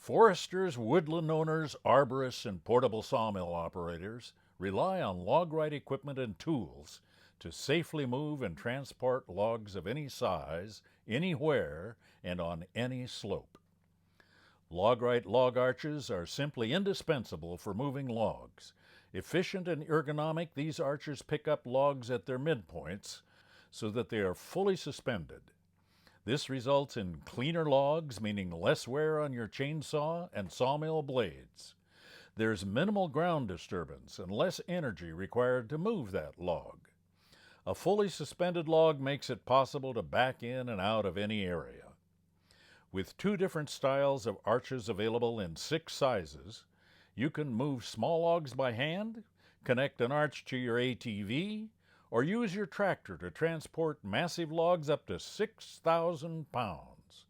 Foresters, woodland owners, arborists, and portable sawmill operators rely on LogRite equipment and tools to safely move and transport logs of any size, anywhere, and on any slope. LogRite log arches are simply indispensable for moving logs. Efficient and ergonomic, these arches pick up logs at their midpoints so that they are fully suspended. This results in cleaner logs, meaning less wear on your chainsaw and sawmill blades. There's minimal ground disturbance and less energy required to move that log. A fully suspended log makes it possible to back in and out of any area. With 2 different styles of arches available in 6 sizes, you can move small logs by hand, connect an arch to your ATV, or use your tractor to transport massive logs up to 6,000 pounds.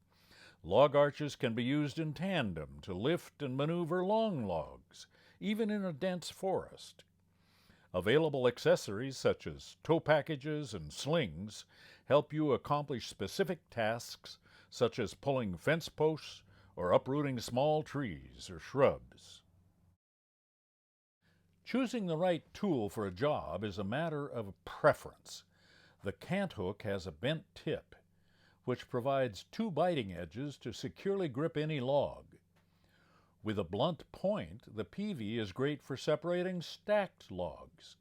Log arches can be used in tandem to lift and maneuver long logs, even in a dense forest. Available accessories such as tow packages and slings help you accomplish specific tasks such as pulling fence posts or uprooting small trees or shrubs. Choosing the right tool for a job is a matter of preference. The Cant hook has a bent tip, which provides 2 biting edges to securely grip any log. With a blunt point, the Peavey is great for separating stacked logs.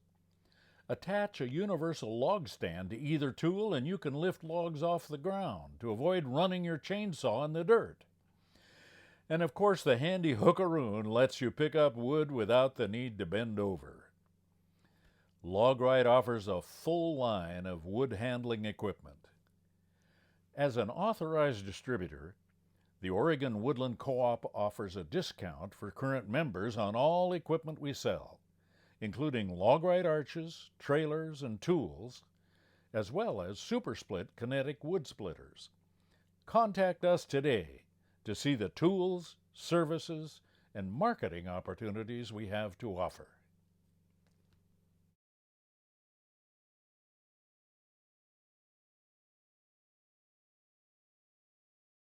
Attach a universal log stand to either tool and you can lift logs off the ground to avoid running your chainsaw in the dirt. And of course, the handy Hookaroon lets you pick up wood without the need to bend over. LogRite offers a full line of wood handling equipment. As an authorized distributor, the Oregon Woodland Co-op offers a discount for current members on all equipment we sell, including LogRite arches, trailers, and tools, as well as SuperSplit kinetic wood splitters. Contact us today to see the tools, services, and marketing opportunities we have to offer.